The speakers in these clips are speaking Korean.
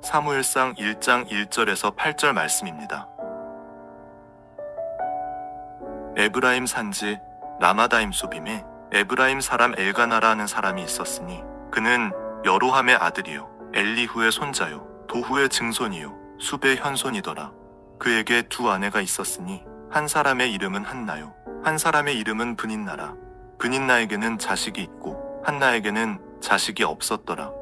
사무엘상 1장 1절에서 8절 말씀입니다. 에브라임 산지 라마다임 소빔에 에브라임 사람 엘가나라 하는 사람이 있었으니 그는 여로함의 아들이요 엘리후의 손자요 도후의 증손이요 숲의 현손이더라. 그에게 두 아내가 있었으니 한 사람의 이름은 한나요 한 사람의 이름은 브닌나라. 브닌나에게는 자식이 있고 한나에게는 자식이 없었더라.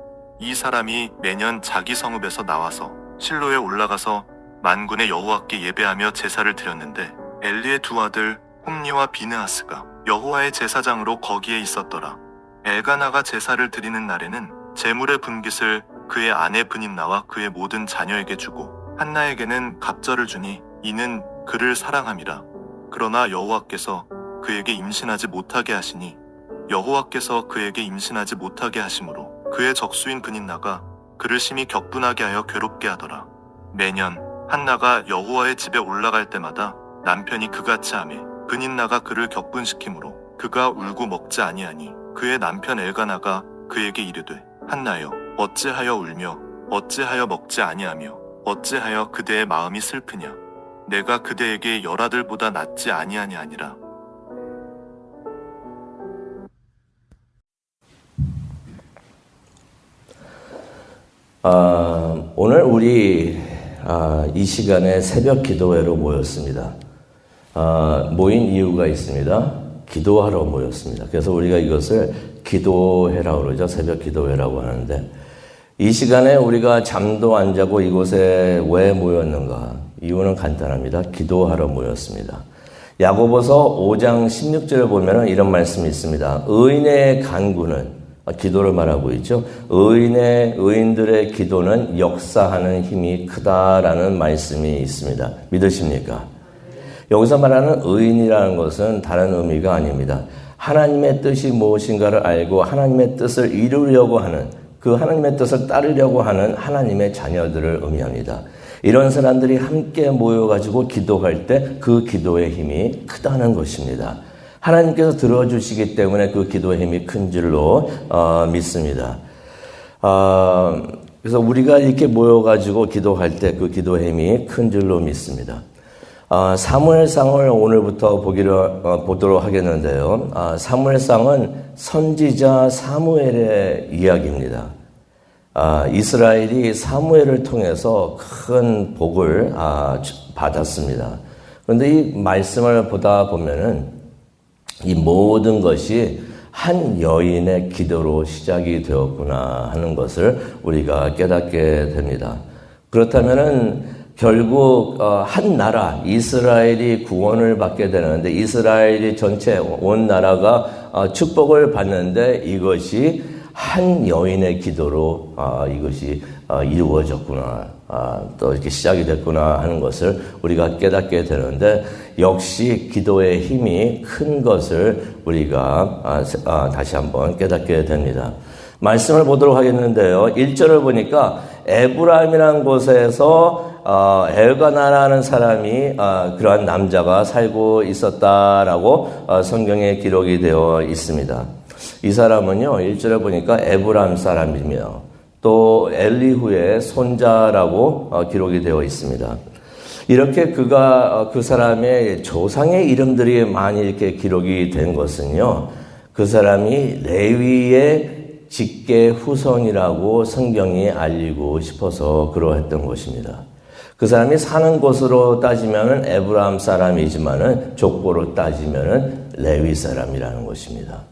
이 사람이 매년 자기 성읍에서 나와서 실로에 올라가서 만군의 여호와께 예배하며 제사를 드렸는데 엘리의 두 아들 홈니와 비느하스가 여호와의 제사장으로 거기에 있었더라. 엘가나가 제사를 드리는 날에는 제물의 분깃을 그의 아내 브닌나와 그의 모든 자녀에게 주고 한나에게는 갑절을 주니 이는 그를 사랑함이라. 그러나 여호와께서 그에게 임신하지 못하게 하시니 여호와께서 그에게 임신하지 못하게 하심으로 그의 적수인 브닌나가 그를 심히 격분하게 하여 괴롭게 하더라. 매년 한나가 여호와의 집에 올라갈 때마다 남편이 그같이 하매 브닌나가 그를 격분시키므로 그가 울고 먹지 아니하니 그의 남편 엘가나가 그에게 이르되 한나여 어찌하여 울며 어찌하여 먹지 아니하며 어찌하여 그대의 마음이 슬프냐. 내가 그대에게 열아들보다 낫지 아니하냐 아니라. 오늘 우리 이 시간에 새벽 기도회로 모였습니다. 모인 이유가 있습니다. 기도하러 모였습니다. 그래서 우리가 이것을 기도회라고 그러죠. 새벽 기도회라고 하는데 이 시간에 우리가 잠도 안 자고 이곳에 왜 모였는가? 이유는 간단합니다. 기도하러 모였습니다. 야고보서 5장 16절을 보면 이런 말씀이 있습니다. 의인의 간구는 기도를 말하고 있죠. 의인들의 기도는 역사하는 힘이 크다라는 말씀이 있습니다. 믿으십니까? 여기서 말하는 의인이라는 것은 다른 의미가 아닙니다. 하나님의 뜻이 무엇인가를 알고 하나님의 뜻을 이루려고 하는 그 하나님의 뜻을 따르려고 하는 하나님의 자녀들을 의미합니다. 이런 사람들이 함께 모여가지고 기도할 때 그 기도의 힘이 크다는 것입니다. 하나님께서 들어주시기 때문에 그 기도의 힘이 큰 줄로 믿습니다. 그래서 우리가 이렇게 모여가지고 기도할 때 그 기도의 힘이 큰 줄로 믿습니다. 사무엘상을 오늘부터 보도록 하겠는데요. 사무엘상은 선지자 사무엘의 이야기입니다. 이스라엘이 사무엘을 통해서 큰 복을 받았습니다. 그런데 이 말씀을 보다 보면은 이 모든 것이 한 여인의 기도로 시작이 되었구나 하는 것을 우리가 깨닫게 됩니다. 그렇다면은 결국 한 나라 이스라엘이 구원을 받게 되는데 이스라엘이 전체 온 나라가 축복을 받는데 이것이 한 여인의 기도로 이것이 이루어졌구나 또 이렇게 시작이 됐구나 하는 것을 우리가 깨닫게 되는데 역시 기도의 힘이 큰 것을 우리가 다시 한번 깨닫게 됩니다. 말씀을 보도록 하겠는데요. 1절을 보니까 에브라임이라는 곳에서 엘가나라는 사람이 그러한 남자가 살고 있었다라고 성경에 기록이 되어 있습니다. 이 사람은요, 1절에 보니까 에브라임 사람이며 또 엘리후의 손자라고 기록이 되어 있습니다. 이렇게 그 사람의 조상의 이름들이 많이 이렇게 기록이 된 것은요, 그 사람이 레위의 직계 후손이라고 성경이 알리고 싶어서 그러했던 것입니다. 그 사람이 사는 곳으로 따지면은 에브라임 사람이지만은 족보로 따지면은 레위 사람이라는 것입니다.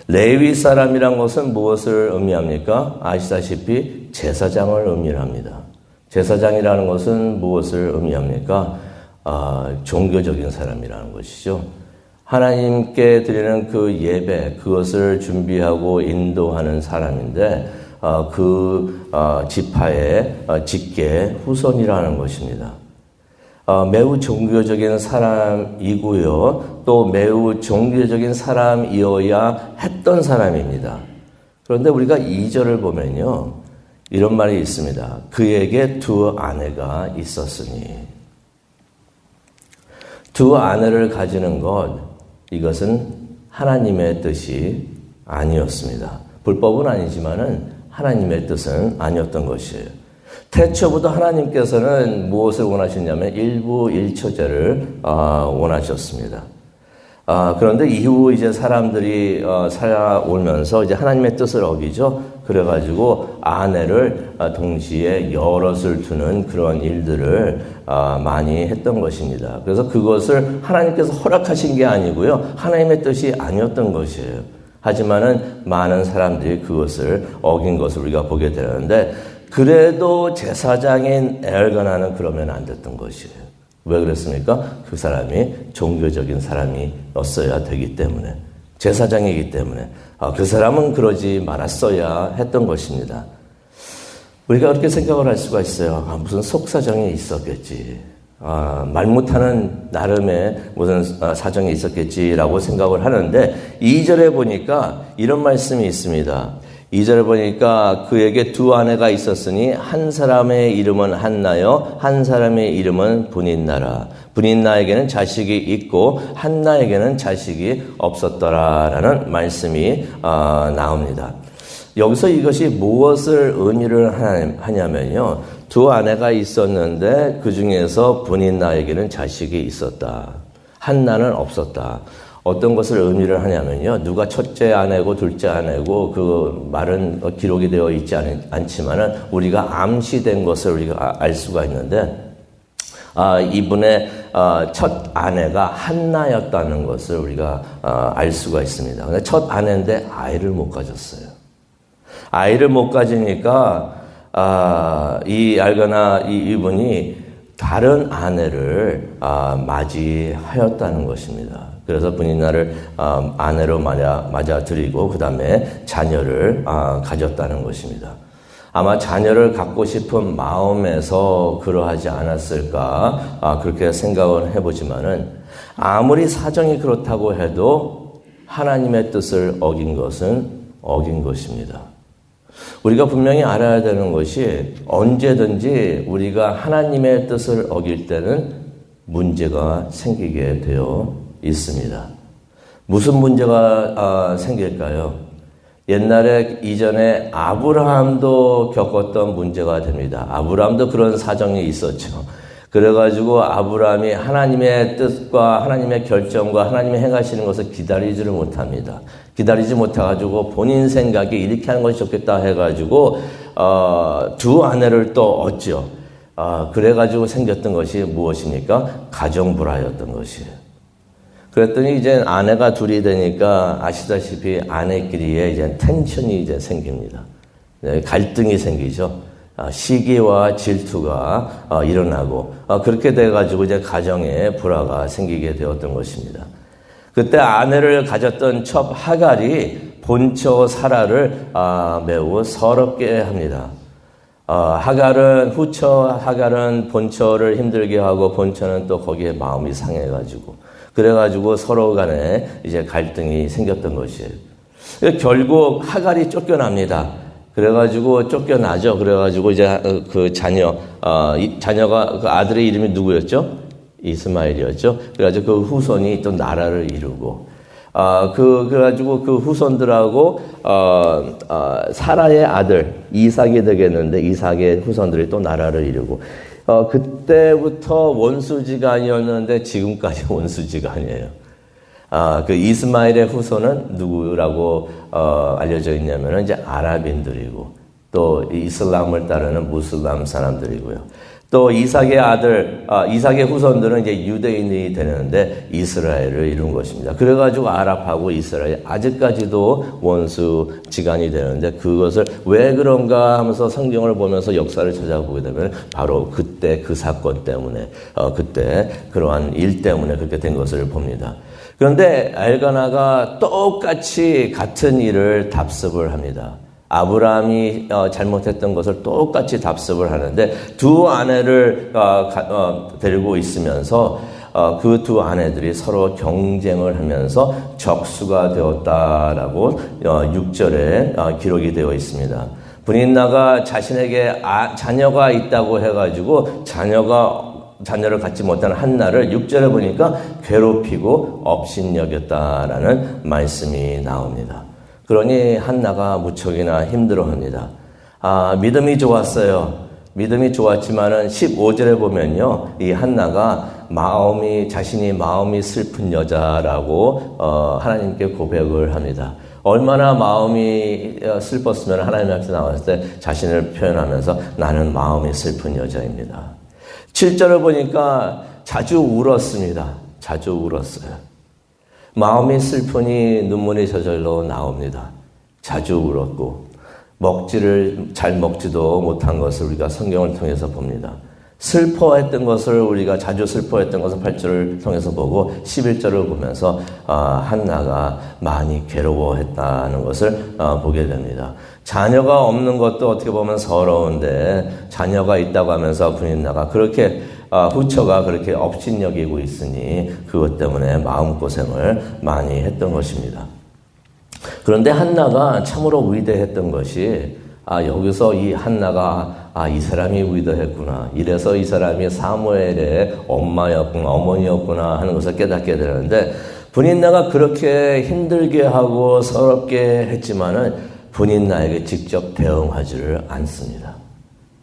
레위 사람이란 것은 무엇을 의미합니까? 아시다시피 제사장을 의미합니다. 제사장이라는 것은 무엇을 의미합니까? 종교적인 사람이라는 것이죠. 하나님께 드리는 그 예배, 그것을 준비하고 인도하는 사람인데 그 지파의 직계 후손이라는 것입니다. 매우 종교적인 사람이고요. 또 매우 종교적인 사람이어야 했던 사람입니다. 그런데 우리가 2절을 보면요. 이런 말이 있습니다. 그에게 두 아내가 있었으니. 두 아내를 가지는 것, 이것은 하나님의 뜻이 아니었습니다. 불법은 아니지만은 하나님의 뜻은 아니었던 것이에요. 태초부터 하나님께서는 무엇을 원하셨냐면 일부일처제를 원하셨습니다. 그런데 이후 이제 사람들이 살아오면서 이제 하나님의 뜻을 어기죠. 그래가지고 아내를 동시에 여럿을 두는 그런 일들을 많이 했던 것입니다. 그래서 그것을 하나님께서 허락하신 게 아니고요. 하나님의 뜻이 아니었던 것이에요. 하지만은 많은 사람들이 그것을 어긴 것을 우리가 보게 되는데 그래도 제사장인 엘가나는 그러면 안 됐던 것이에요. 왜 그랬습니까? 그 사람이 종교적인 사람이었어야 되기 때문에, 제사장이기 때문에 그 사람은 그러지 말았어야 했던 것입니다. 우리가 그렇게 생각을 할 수가 있어요. 무슨 속사정이 있었겠지. 말 못하는 나름의 무슨 사정이 있었겠지라고 생각을 하는데 2절에 보니까 이런 말씀이 있습니다. 2절에 보니까 그에게 두 아내가 있었으니 한 사람의 이름은 한나요, 한 사람의 이름은 분인나라. 분인나에게는 자식이 있고 한나에게는 자식이 없었더라라는 말씀이 나옵니다. 여기서 이것이 무엇을 의미를 하냐면요. 두 아내가 있었는데 그 중에서 분인나에게는 자식이 있었다. 한나는 없었다. 어떤 것을 의미를 하냐면요. 누가 첫째 아내고 둘째 아내고 그 말은 기록이 되어 있지 않지만은 우리가 암시된 것을 우리가 알 수가 있는데 이분의 첫 아내가 한나였다는 것을 우리가 알 수가 있습니다. 근데 첫 아내인데 아이를 못 가졌어요. 아이를 못 가지니까 이 알거나 이분이 다른 아내를 맞이하였다는 것입니다. 그래서 분인나를 아내로 맞아들이고 그 다음에 자녀를 가졌다는 것입니다. 아마 자녀를 갖고 싶은 마음에서 그러하지 않았을까 그렇게 생각을 해보지만은 아무리 사정이 그렇다고 해도 하나님의 뜻을 어긴 것은 어긴 것입니다. 우리가 분명히 알아야 되는 것이 언제든지 우리가 하나님의 뜻을 어길 때는 문제가 생기게 되어 있습니다. 무슨 문제가 생길까요? 옛날에 이전에 아브라함도 겪었던 문제가 됩니다. 아브라함도 그런 사정이 있었죠. 그래가지고 아브라함이 하나님의 뜻과 하나님의 결정과 하나님이 행하시는 것을 기다리지를 못합니다. 기다리지 못해가지고 본인 생각이 이렇게 하는 것이 좋겠다 해가지고 두 아내를 또 얻죠. 그래가지고 생겼던 것이 무엇입니까? 가정불화였던 것이에요. 그랬더니 이제 아내가 둘이 되니까 아시다시피 아내끼리의 이제 텐션이 이제 생깁니다. 갈등이 생기죠. 시기와 질투가 일어나고 그렇게 돼가지고 이제 가정에 불화가 생기게 되었던 것입니다. 그때 아내를 가졌던 첩 하갈이 본처 사라를 매우 서럽게 합니다. 하갈은 본처를 힘들게 하고 본처는 또 거기에 마음이 상해가지고 그래가지고 서로 간에 이제 갈등이 생겼던 것이에요. 결국 하갈이 쫓겨납니다. 그래가지고 쫓겨나죠. 그래가지고 이제 그 자녀가 그 아들의 이름이 누구였죠? 이스마엘이었죠. 그래가지고 그 후손이 또 나라를 이루고, 그래가지고 그 후손들하고 사라의 아들 이삭이 되겠는데 이삭의 후손들이 또 나라를 이루고. 그때부터 원수지간이었는데 지금까지 원수지간이에요. 그 이스마엘의 후손은 누구라고 알려져 있냐면은 이제 아랍인들이고 또 이슬람을 따르는 무슬람 사람들이고요. 또 이삭의 아들, 이삭의 후손들은 이제 유대인이 되는데 이스라엘을 이룬 것입니다. 그래가지고 아랍하고 이스라엘 아직까지도 원수지간이 되는데 그것을 왜 그런가 하면서 성경을 보면서 역사를 찾아보게 되면 바로 그때 그 사건 때문에 그때 그러한 일 때문에 그렇게 된 것을 봅니다. 그런데 엘가나가 똑같이 같은 일을 답습을 합니다. 아브라함이 잘못했던 것을 똑같이 답습을 하는데 두 아내를 데리고 있으면서 그 두 아내들이 서로 경쟁을 하면서 적수가 되었다라고 6절에 기록이 되어 있습니다. 분인나가 자신에게 자녀가 있다고 해가지고 자녀를 갖지 못한 한나를 6절에 보니까 괴롭히고 업신여겼다라는 말씀이 나옵니다. 그러니 한나가 무척이나 힘들어합니다. 믿음이 좋았어요. 믿음이 좋았지만은 15절에 보면요, 이 한나가 자신이 마음이 슬픈 여자라고 하나님께 고백을 합니다. 얼마나 마음이 슬펐으면 하나님 앞에 나왔을 때 자신을 표현하면서 나는 마음이 슬픈 여자입니다. 7절을 보니까 자주 울었습니다. 자주 울었어요. 마음이 슬프니 눈물이 저절로 나옵니다. 자주 울었고 잘 먹지도 못한 것을 우리가 성경을 통해서 봅니다. 슬퍼했던 것을 우리가 자주 슬퍼했던 것을 8절을 통해서 보고 11절을 보면서 한나가 많이 괴로워했다는 것을 보게 됩니다. 자녀가 없는 것도 어떻게 보면 서러운데 자녀가 있다고 하면서 분인나가 그렇게 후처가 그렇게 업신여기고 있으니 그것 때문에 마음고생을 많이 했던 것입니다. 그런데 한나가 참으로 위대했던 것이 여기서 이 한나가 이 사람이 위대했구나. 이래서 이 사람이 사무엘의 엄마였구나, 어머니였구나 하는 것을 깨닫게 되는데 분인나가 그렇게 힘들게 하고 서럽게 했지만은 분인나에게 직접 대응하지를 않습니다.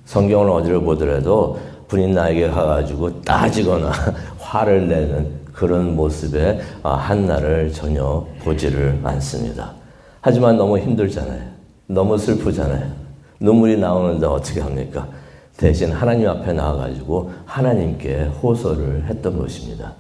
성경을 어디를 보더라도 분인나에게 가가지고 따지거나 화를 내는 그런 모습의 한나를 전혀 보지를 않습니다. 하지만 너무 힘들잖아요. 너무 슬프잖아요. 눈물이 나오는데 어떻게 합니까? 대신 하나님 앞에 나와가지고 하나님께 호소를 했던 것입니다.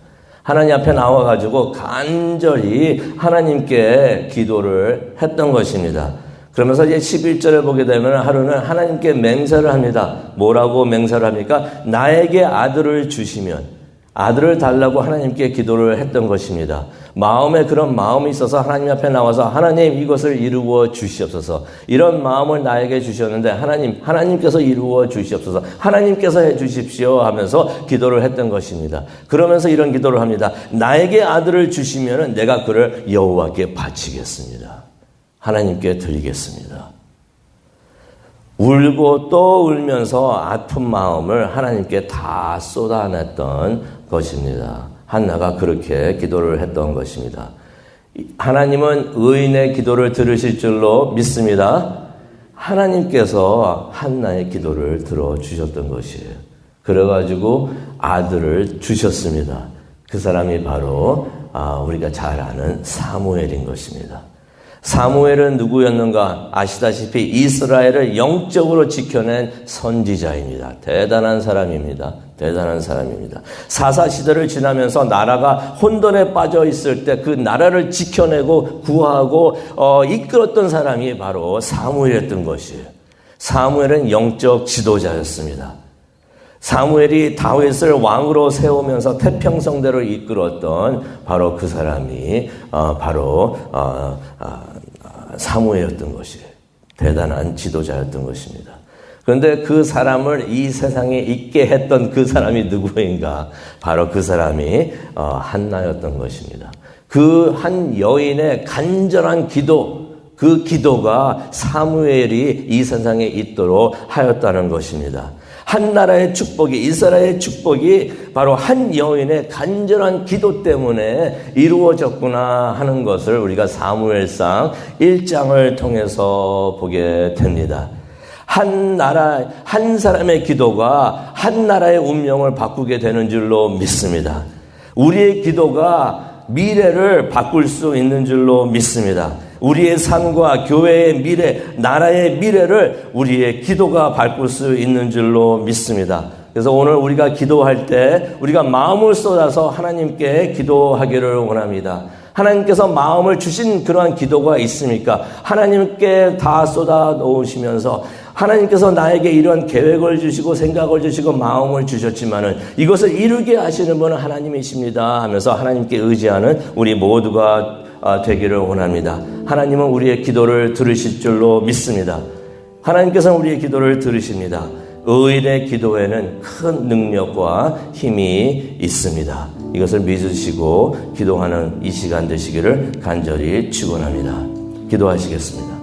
하나님 앞에 나와가지고 간절히 하나님께 기도를 했던 것입니다. 그러면서 이제 11절에 보게 되면 하루는 하나님께 맹세를 합니다. 뭐라고 맹세를 합니까? 나에게 아들을 주시면 아들을 달라고 하나님께 기도를 했던 것입니다. 마음에 그런 마음이 있어서 하나님 앞에 나와서 하나님 이것을 이루어 주시옵소서. 이런 마음을 나에게 주셨는데 하나님께서 이루어 주시옵소서. 하나님께서 해 주십시오 하면서 기도를 했던 것입니다. 그러면서 이런 기도를 합니다. 나에게 아들을 주시면 내가 그를 여호와께 바치겠습니다. 하나님께 드리겠습니다. 울고 또 울면서 아픈 마음을 하나님께 다 쏟아냈던 것입니다. 한나가 그렇게 기도를 했던 것입니다. 하나님은 의인의 기도를 들으실 줄로 믿습니다. 하나님께서 한나의 기도를 들어주셨던 것이에요. 그래가지고 아들을 주셨습니다. 그 사람이 바로 우리가 잘 아는 사무엘인 것입니다. 사무엘은 누구였는가? 아시다시피 이스라엘을 영적으로 지켜낸 선지자입니다. 대단한 사람입니다. 대단한 사람입니다. 사사시대를 지나면서 나라가 혼돈에 빠져 있을 때 그 나라를 지켜내고 구하고 이끌었던 사람이 바로 사무엘이었던 것이에요. 사무엘은 영적 지도자였습니다. 사무엘이 다윗을 왕으로 세우면서 태평성대로 이끌었던 바로 그 사람이 바로 사무엘이었던 것이에요. 대단한 지도자였던 것입니다. 그런데 그 사람을 이 세상에 있게 했던 그 사람이 누구인가? 바로 그 사람이 한나였던 것입니다. 그 한 여인의 간절한 기도, 그 기도가 사무엘이 이 세상에 있도록 하였다는 것입니다. 한 나라의 축복이, 이스라엘의 축복이 바로 한 여인의 간절한 기도 때문에 이루어졌구나 하는 것을 우리가 사무엘상 1장을 통해서 보게 됩니다. 한 사람의 기도가 한 나라의 운명을 바꾸게 되는 줄로 믿습니다. 우리의 기도가 미래를 바꿀 수 있는 줄로 믿습니다. 우리의 삶과 교회의 미래, 나라의 미래를 우리의 기도가 바꿀 수 있는 줄로 믿습니다. 그래서 오늘 우리가 기도할 때 우리가 마음을 쏟아서 하나님께 기도하기를 원합니다. 하나님께서 마음을 주신 그러한 기도가 있습니까? 하나님께 다 쏟아 놓으시면서 하나님께서 나에게 이런 계획을 주시고 생각을 주시고 마음을 주셨지만은 이것을 이루게 하시는 분은 하나님이십니다 하면서 하나님께 의지하는 우리 모두가 되기를 원합니다. 하나님은 우리의 기도를 들으실 줄로 믿습니다. 하나님께서는 우리의 기도를 들으십니다. 의인의 기도에는 큰 능력과 힘이 있습니다. 이것을 믿으시고 기도하는 이 시간 되시기를 간절히 축원합니다. 기도하시겠습니다.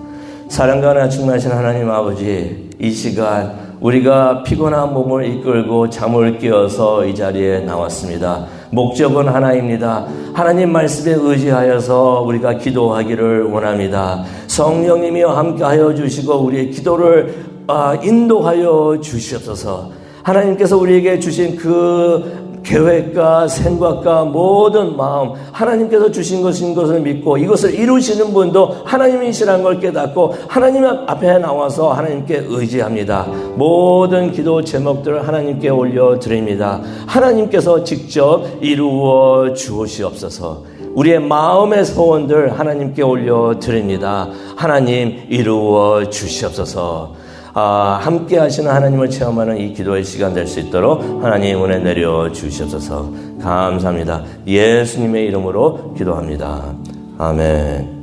사랑과 충만하신 하나님 아버지, 이 시간 우리가 피곤한 몸을 이끌고 잠을 깨어서 이 자리에 나왔습니다. 목적은 하나입니다. 하나님 말씀에 의지하여서 우리가 기도하기를 원합니다. 성령님이여 함께하여 주시고 우리의 기도를 인도하여 주시옵소서. 하나님께서 우리에게 주신 그 계획과 생각과 모든 마음, 하나님께서 주신 것을 믿고 이것을 이루시는 분도 하나님이시라는 걸 깨닫고 하나님 앞에 나와서 하나님께 의지합니다. 모든 기도 제목들을 하나님께 올려드립니다. 하나님께서 직접 이루어 주시옵소서. 우리의 마음의 소원들 하나님께 올려드립니다. 하나님 이루어 주시옵소서. 함께 하시는 하나님을 체험하는 이 기도의 시간 될 수 있도록 하나님 은혜 내려 주시옵소서. 감사합니다. 예수님의 이름으로 기도합니다. 아멘.